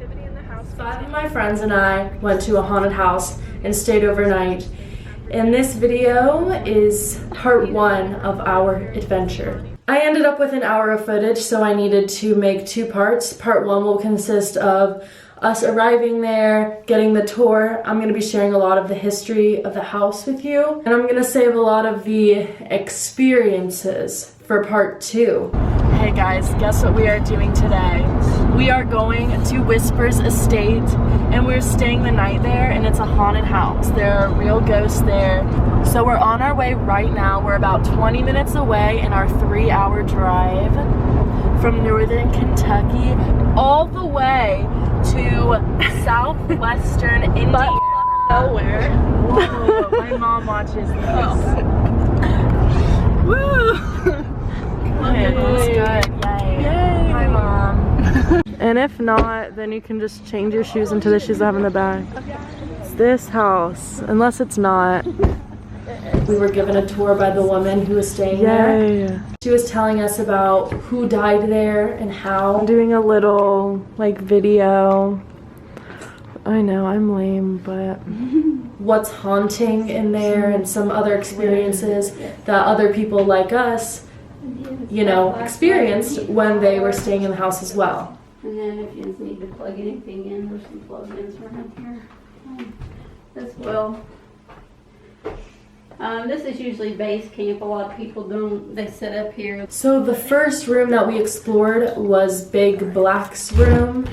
activity in the house. 5 of my friends and I went to a haunted house and stayed overnight. And this video is part 1 of our adventure. I ended up with an hour of footage, so I needed to make 2 parts. Part 1 will consist of us arriving there, getting the tour. I'm gonna be sharing a lot of the history of the house with you, and I'm gonna save a lot of the experiences for part 2. Hey guys, guess what we are doing today? We are going to Whispers Estate, and we're staying the night there, and it's a haunted house. There are real ghosts there. So we're on our way right now. We're about 20 minutes away in our 3-hour drive from northern Kentucky all the way to southwestern Indiana. Nowhere. Whoa, my mom watches these. Woo! Good, that's good. Yay. Yay. Hi, Mom. And if not, then you can just change your shoes into the shoes I have in the bag. It's this house, unless it's not. We were given a tour by the woman who was staying there. She was telling us about who died there and how. I'm doing a little like video. I know I'm lame, but what's haunting in there and some other experiences that other people like us, you know, experienced when they were staying in the house as well. And then if you need to plug anything in, there's some plug-ins around here as well. This is usually base camp. A lot of people they set up here. So the first room that we explored was Big Black's room.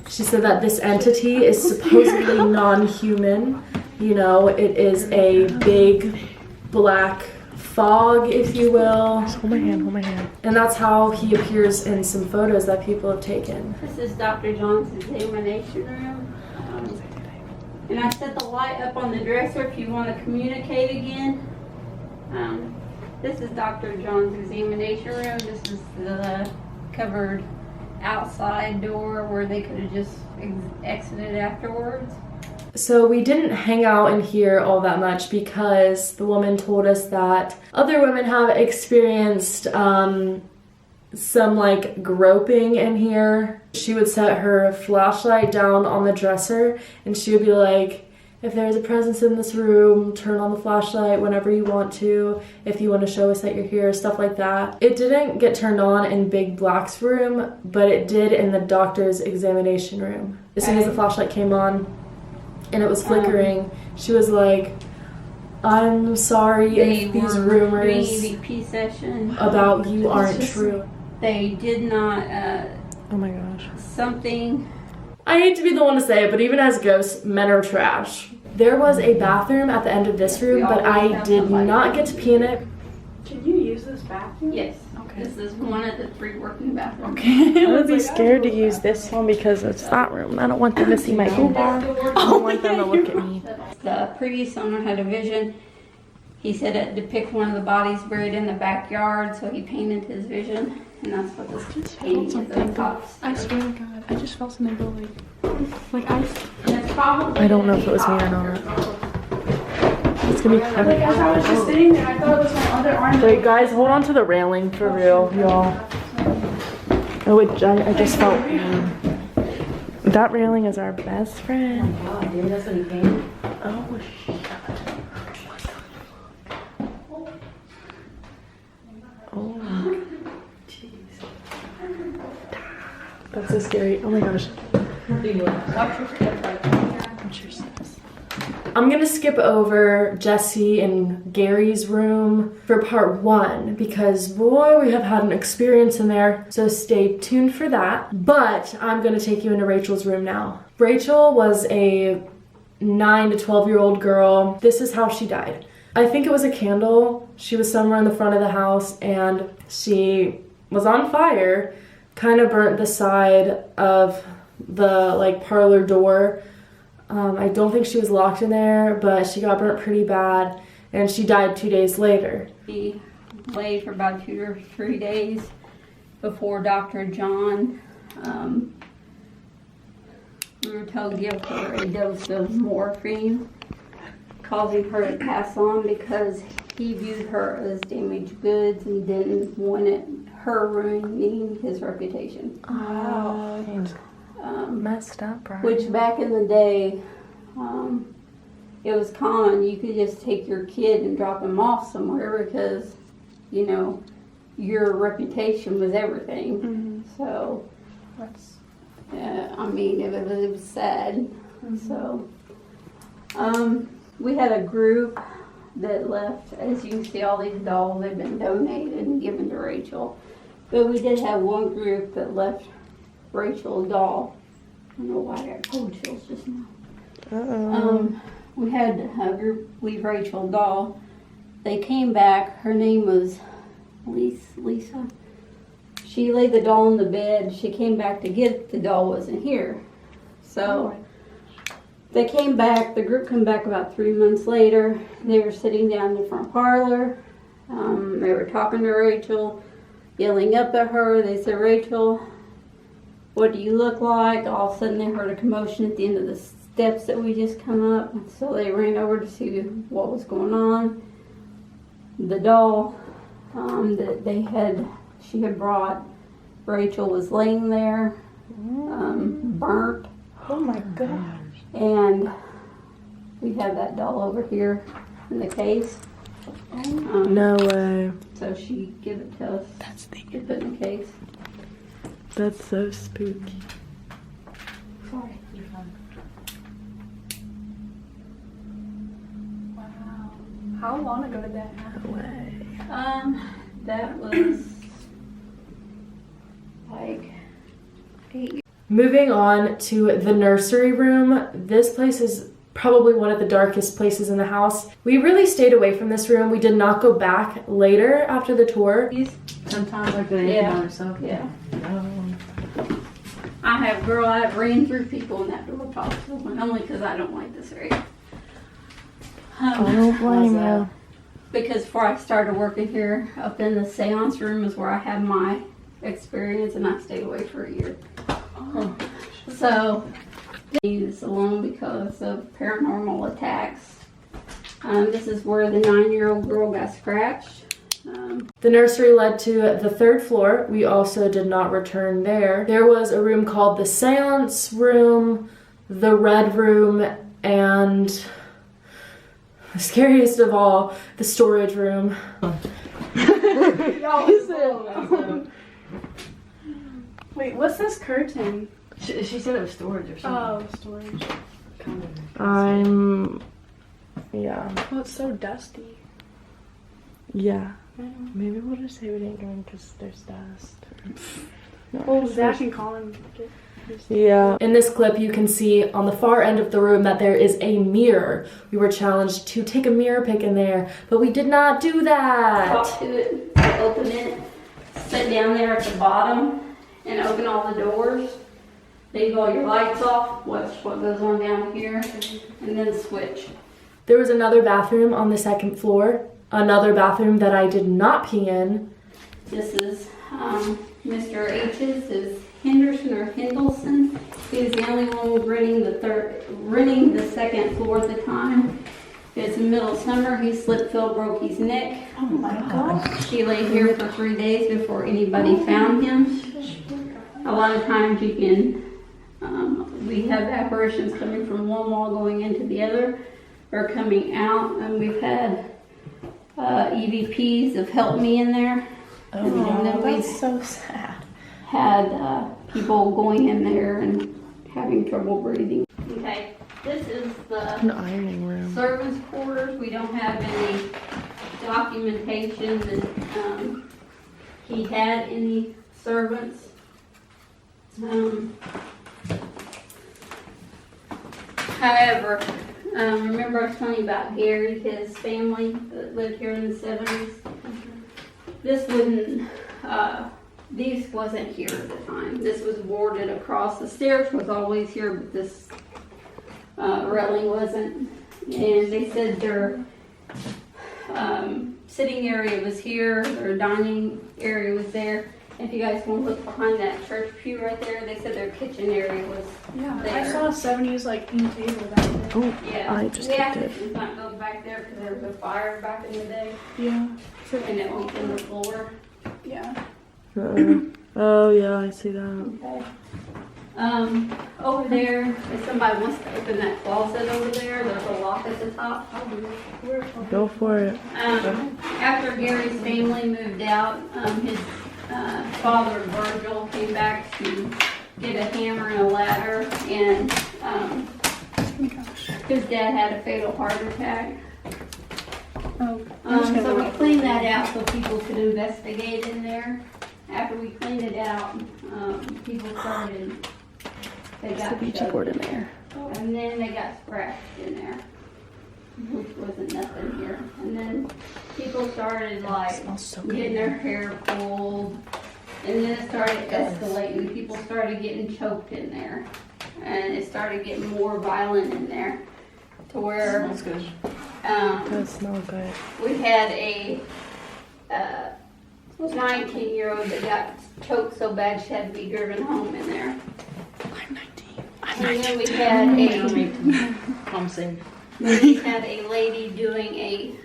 She said that this entity is supposedly non-human. You know, it is a big black fog, if you will. Just hold my hand, hold my hand. And that's how he appears in some photos that people have taken. This is Dr. John's examination room. And I set the light up on the dresser if you want to communicate again. This is Dr. John's examination room. This is the covered outside door where they could have just exited afterwards. So we didn't hang out in here all that much because the woman told us that other women have experienced some like groping in here. She would set her flashlight down on the dresser and she would be like, if there's a presence in this room, turn on the flashlight whenever you want to, if you want to show us that you're here, stuff like that. It didn't get turned on in Big Black's room, but it did in the doctor's examination room. As soon as the flashlight came on and it was flickering, she was like, I'm sorry if these rumors EVP session about you aren't true. They did not, Oh my gosh. something. I hate to be the one to say it, but even as ghosts, men are trash. There was a bathroom at the end of this room, but I did not get to pee in it. Can you use this bathroom? Yes. Okay. This is one of the 3 working bathrooms. Okay. I would be scared to use this one because it's that room. I don't want them to see my boob. I don't want them to look at me. The previous owner had a vision. He said it depicted one of the bodies buried in the backyard, so he painted his vision. And that's what this painting is of cops. I swear to God, I just felt something go like ice. And it's probably I don't know if it was me or not. It's gonna be heavy. Like as I was just sitting there, I thought it was my other arm. Wait, guys, hold on to the railing for real, y'all. Oh, I just felt pain. That railing is our best friend. Oh, dude, that's what he painted. Oh, shit. Oh, that's so scary. Oh my gosh. Watch your step right there. Watch your steps. I'm gonna skip over Jesse and Gary's room for part 1 because boy, we have had an experience in there. So stay tuned for that. But I'm gonna take you into Rachel's room now. Rachel was a 9 to 12-year-old girl. This is how she died. I think it was a candle. She was somewhere in the front of the house and she was on fire, kind of burnt the side of the like parlor door. I don't think she was locked in there, but she got burnt pretty bad and she died 2 days later. He laid for about 2 or 3 days before Dr. John. We were told to give her a dose of morphine, causing her to pass on because he viewed her as damaged goods and didn't want her ruining his reputation. Wow. Messed up, right? which back in the day, it was common. You could just take your kid and drop him off somewhere because, you know, your reputation was everything. Mm-hmm. So, That's I mean, it was sad. So, we had a group that left. As you can see, all these dolls have been donated and given to Rachel. But we did have one group that left Rachel a doll. I don't know why I got cold chills just now. We had a group leave Rachel a doll. They came back. Her name was Lisa. She laid the doll in the bed. She came back to get it. The doll wasn't here. So they came back. The group came back about 3 months later. They were sitting down in the front parlor. They were talking to Rachel, yelling up at her. They said, "Rachel, what do you look like?" All of a sudden they heard a commotion at the end of the steps that we just come up. So they ran over to see what was going on. The doll that she had brought, Rachel, was laying there, burnt. Oh my gosh. And we have that doll over here in the case. No way. So she gave it to us. That's the. To put in the case. That's so spooky. Sorry. wow. How long ago did that happen? No way. That was like 8 years. Moving on to the nursery room. This place is probably one of the darkest places in the house. We really stayed away from this room. We did not go back later after the tour. Sometimes like that, Yeah. by herself. Yeah. I've ran through people in that door possible, and only because I don't like this area. I don't blame you. Because before I started working here, up in the seance room is where I had my experience, and I stayed away for a year. So, leave this alone because of paranormal attacks. This is where the 9-year-old girl got scratched. The nursery led to the 3rd floor. We also did not return there. There was a room called the seance room, the red room, and the scariest of all, the storage room. Wait, what's this curtain? She said it was storage or something. Oh, storage. Yeah. Oh, it's so dusty. Yeah. Maybe we'll just say we didn't go in because there's dust. No, Well, just Zach and Colin get yeah. In this clip, you can see on the far end of the room that there is a mirror. We were challenged to take a mirror pic in there, but we did not do that. Talk to it, open it, sit down there at the bottom, and open all the doors. Leave all your lights off, watch what goes on down here, and then switch. There was another bathroom on the 2nd floor. Another bathroom that I did not pee in. This is Mr. H's, is Henderson or Hendelson. He was the only one renting the 2nd floor at the time. It's middle summer. He slipped, fell, broke his neck. Oh my god. He lay here for 3 days before anybody found him. A lot of times you can, we have apparitions coming from one wall going into the other or coming out, and we've had EVPs have helped me in there. Oh And no, then we that's so sad. had people going in there and having trouble breathing. Okay, this is the An ironing room. servants' quarters. We don't have any documentation that he had any servants. However, remember I was telling you about Gary, his family that lived here in the 70s? This wouldn't, these wasn't here at the time. This was boarded across. The stairs was always here, but this railing wasn't. And they said their sitting area was here, their dining area was there. If you guys want to look behind that church pew right there, they said their kitchen area was Yeah, there. I saw a 70s like in table back there. Oh, Yeah, I just the kicked it. access does not go back there because there was a fire back in the day, Yeah. and it went in the floor. Yeah. Oh yeah, I see that. Okay. Over there, if somebody wants to open that closet over there, there's a lock at the top. Go for it. After Gary's family moved out, his father, Virgil, came back to get a hammer and a ladder, and his dad had a fatal heart attack. So we cleaned that out so people could investigate in there. After we cleaned it out, people started, they got The Ouija board in there. and then they got scratched in there, which wasn't nothing here. And then people started like getting their hair pulled, and then it started escalating. People started getting choked in there, and it started getting more violent in there, to where That's good. Does smell good. we had a 19-year-old that got choked so bad she had to be driven home in there. I'm 19. And then we had I'm saying. we had a lady doing a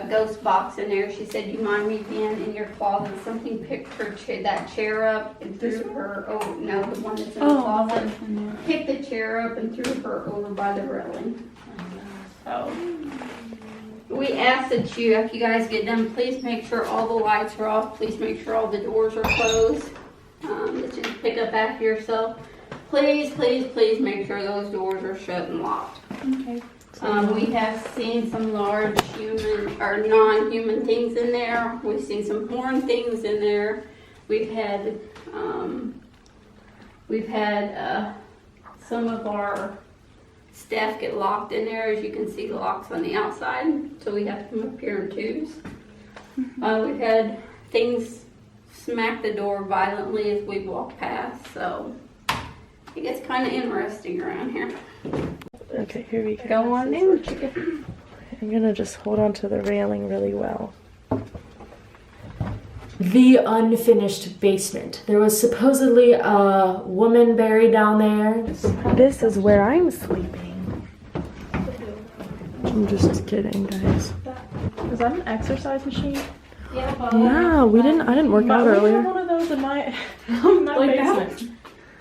ghost box in there. She said, "You mind me being in your closet?" Something picked that chair up and threw her. Oh no, the one that's in the closet. Picked the chair up and threw her over by the railing. So we ask that you, if you guys get done, please make sure all the lights are off. Please make sure all the doors are closed. That you can pick up after yourself. Please, please, please make sure those doors are shut and locked. Okay. We have seen some large human or non-human things in there. We've seen some horn things in there. We've had some of our staff get locked in there. As you can see, the locks on the outside, so we have to come up here in twos. We've had things smack the door violently as we walk past, so it gets kind of interesting around here. Okay, here we go. Go on in. I'm gonna just hold on to the railing really well. The unfinished basement. There was supposedly a woman buried down there. This is where I'm sleeping. I'm just kidding, guys. Is that an exercise machine? No, I didn't work out We earlier. have one of those in my, my Like basement.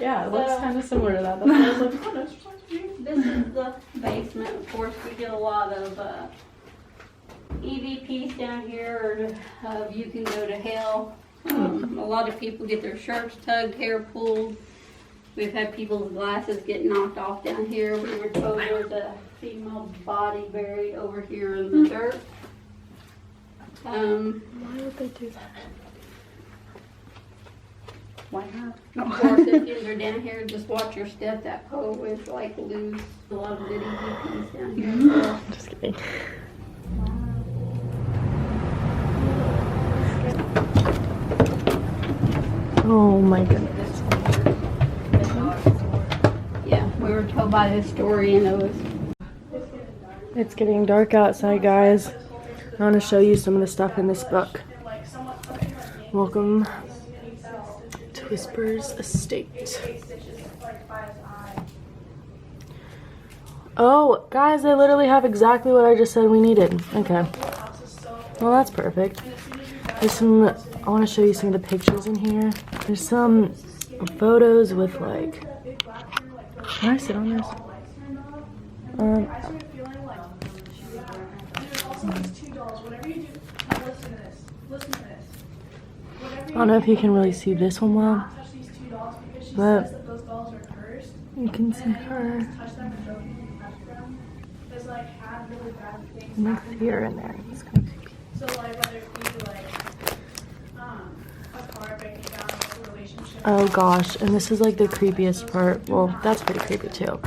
Yeah, it looks So- kind of similar to that. That's why I was like, oh, no, exercise machine. This is the basement. Of course, we get a lot of EVPs down here, or You Can Go to Hell. A lot of people get their shirts tugged, hair pulled. We've had people's glasses get knocked off down here. We were told there's a female body buried over here in the dirt. Why would they do that? Why not? Forsythians are down here. Just watch your step. That pole is like loose. A lot of good EVPs down here. Just kidding. Oh my goodness. Yeah, we were told by the historian it was. It's getting dark outside, guys. I want to show you some of the stuff in this book. Welcome to Whispers Estate. Oh, guys, they literally have exactly what I just said we needed. Okay. Well, that's perfect. There's some, I want to show you some of the pictures in here. There's some photos with like, can I sit on this? I don't know if you can really see this one well, but you can see her. Next here and there. It's kind of creepy. So, like, whether it be, like, a car breaking down a relationship. Oh gosh, and this is like the creepiest part. Well, that's pretty creepy too.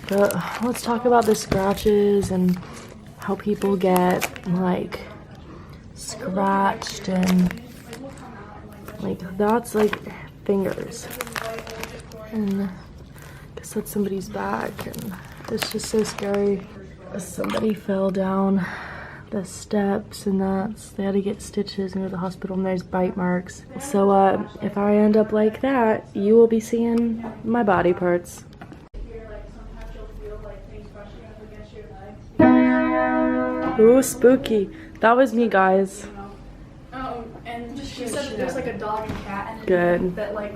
But let's talk about the scratches and how people get like scratched, and like that's like fingers. And I guess that's somebody's back, and it's just so scary. Somebody fell down the steps, and they had to get stitches and go to the hospital, and there's bite marks. So if I end up like that, you will be seeing my body parts. Ooh, spooky. That was me, guys. Oh, and she said that there's like a dog and cat and Good. that like